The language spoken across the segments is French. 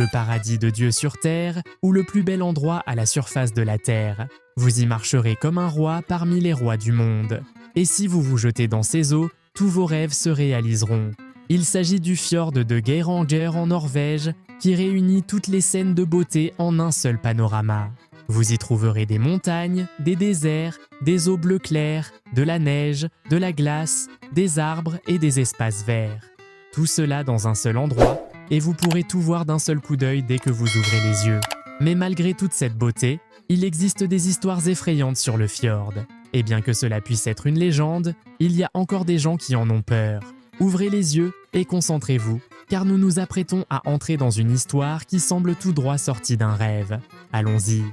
le paradis de Dieu sur terre ou le plus bel endroit à la surface de la terre. Vous y marcherez comme un roi parmi les rois du monde. Et si vous vous jetez dans ces eaux, tous vos rêves se réaliseront. Il s'agit du fjord de Geiranger en Norvège qui réunit toutes les scènes de beauté en un seul panorama. Vous y trouverez des montagnes, des déserts, des eaux bleues claires, de la neige, de la glace, des arbres et des espaces verts. Tout cela dans un seul endroit, et vous pourrez tout voir d'un seul coup d'œil dès que vous ouvrez les yeux. Mais malgré toute cette beauté, il existe des histoires effrayantes sur le fjord. Et bien que cela puisse être une légende, il y a encore des gens qui en ont peur. Ouvrez les yeux et concentrez-vous, car nous nous apprêtons à entrer dans une histoire qui semble tout droit sortie d'un rêve. Allons-y.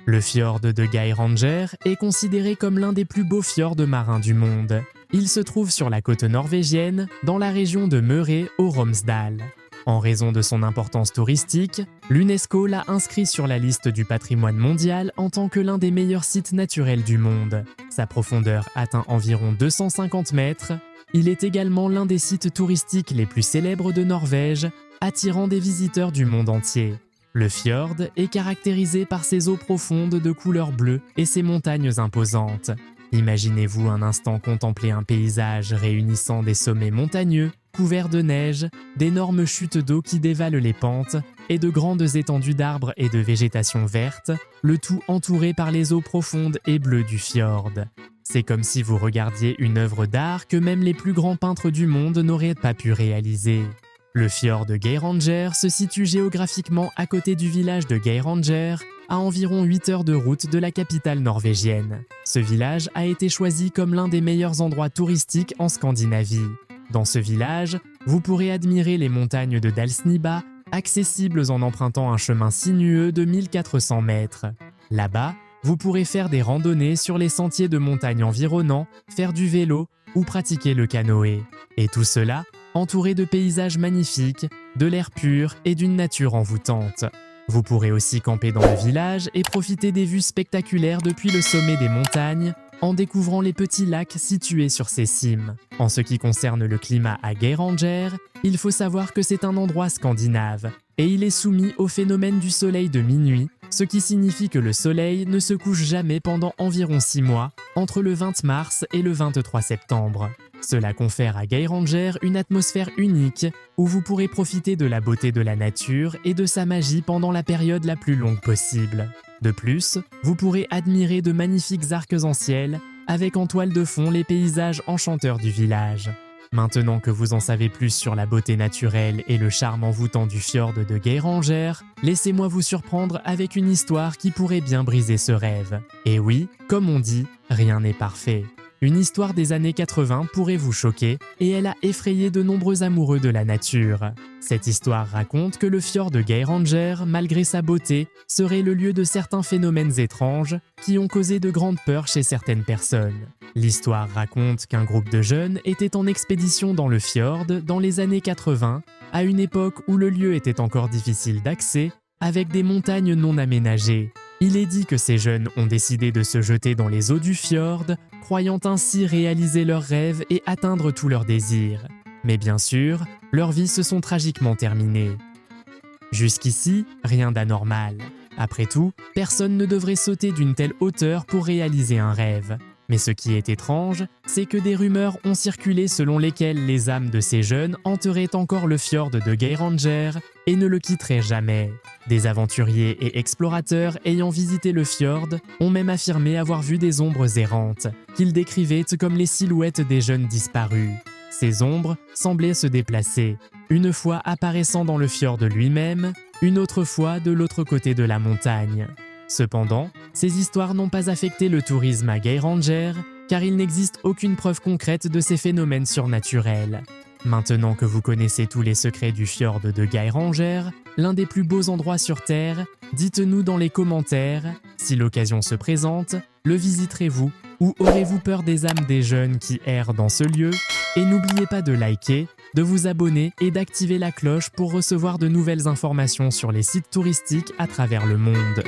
Le fjord de Geiranger est considéré comme l'un des plus beaux fjords marins du monde. Il se trouve sur la côte norvégienne, dans la région de Møre au Romsdal. En raison de son importance touristique, l'UNESCO l'a inscrit sur la liste du patrimoine mondial en tant que l'un des meilleurs sites naturels du monde. Sa profondeur atteint environ 250 mètres. Il est également l'un des sites touristiques les plus célèbres de Norvège, attirant des visiteurs du monde entier. Le fjord est caractérisé par ses eaux profondes de couleur bleue et ses montagnes imposantes. Imaginez-vous un instant contempler un paysage réunissant des sommets montagneux, couverts de neige, d'énormes chutes d'eau qui dévalent les pentes et de grandes étendues d'arbres et de végétation verte, le tout entouré par les eaux profondes et bleues du fjord. C'est comme si vous regardiez une œuvre d'art que même les plus grands peintres du monde n'auraient pas pu réaliser. Le fjord de Geiranger se situe géographiquement à côté du village de Geiranger, à environ 8 heures de route de la capitale norvégienne. Ce village a été choisi comme l'un des meilleurs endroits touristiques en Scandinavie. Dans ce village, vous pourrez admirer les montagnes de Dalsniba, accessibles en empruntant un chemin sinueux de 1400 mètres. Là-bas, vous pourrez faire des randonnées sur les sentiers de montagne environnants, faire du vélo ou pratiquer le canoë. Et tout cela entouré de paysages magnifiques, de l'air pur et d'une nature envoûtante. Vous pourrez aussi camper dans le village et profiter des vues spectaculaires depuis le sommet des montagnes, en découvrant les petits lacs situés sur ces cimes. En ce qui concerne le climat à Geiranger, il faut savoir que c'est un endroit scandinave, et il est soumis au phénomène du soleil de minuit, ce qui signifie que le soleil ne se couche jamais pendant environ 6 mois, entre le 20 mars et le 23 septembre. Cela confère à Geiranger une atmosphère unique, où vous pourrez profiter de la beauté de la nature et de sa magie pendant la période la plus longue possible. De plus, vous pourrez admirer de magnifiques arcs-en-ciel, avec en toile de fond les paysages enchanteurs du village. Maintenant que vous en savez plus sur la beauté naturelle et le charme envoûtant du fjord de Geiranger, laissez-moi vous surprendre avec une histoire qui pourrait bien briser ce rêve. Et oui, comme on dit, rien n'est parfait. Une histoire des années 80 pourrait vous choquer et elle a effrayé de nombreux amoureux de la nature. Cette histoire raconte que le fjord de Geiranger, malgré sa beauté, serait le lieu de certains phénomènes étranges qui ont causé de grandes peurs chez certaines personnes. L'histoire raconte qu'un groupe de jeunes était en expédition dans le fjord dans les années 80, à une époque où le lieu était encore difficile d'accès, avec des montagnes non aménagées. Il est dit que ces jeunes ont décidé de se jeter dans les eaux du fjord, croyant ainsi réaliser leurs rêves et atteindre tous leurs désirs. Mais bien sûr, leurs vies se sont tragiquement terminées. Jusqu'ici, rien d'anormal. Après tout, personne ne devrait sauter d'une telle hauteur pour réaliser un rêve. Mais ce qui est étrange, c'est que des rumeurs ont circulé selon lesquelles les âmes de ces jeunes hanteraient encore le fjord de Geiranger et ne le quitteraient jamais. Des aventuriers et explorateurs ayant visité le fjord ont même affirmé avoir vu des ombres errantes, qu'ils décrivaient comme les silhouettes des jeunes disparus. Ces ombres semblaient se déplacer, une fois apparaissant dans le fjord lui-même, une autre fois de l'autre côté de la montagne. Cependant, ces histoires n'ont pas affecté le tourisme à Geiranger, car il n'existe aucune preuve concrète de ces phénomènes surnaturels. Maintenant que vous connaissez tous les secrets du fjord de Geiranger, l'un des plus beaux endroits sur Terre, dites-nous dans les commentaires, si l'occasion se présente, le visiterez-vous ou aurez-vous peur des âmes des jeunes qui errent dans ce lieu? Et n'oubliez pas de liker, de vous abonner et d'activer la cloche pour recevoir de nouvelles informations sur les sites touristiques à travers le monde.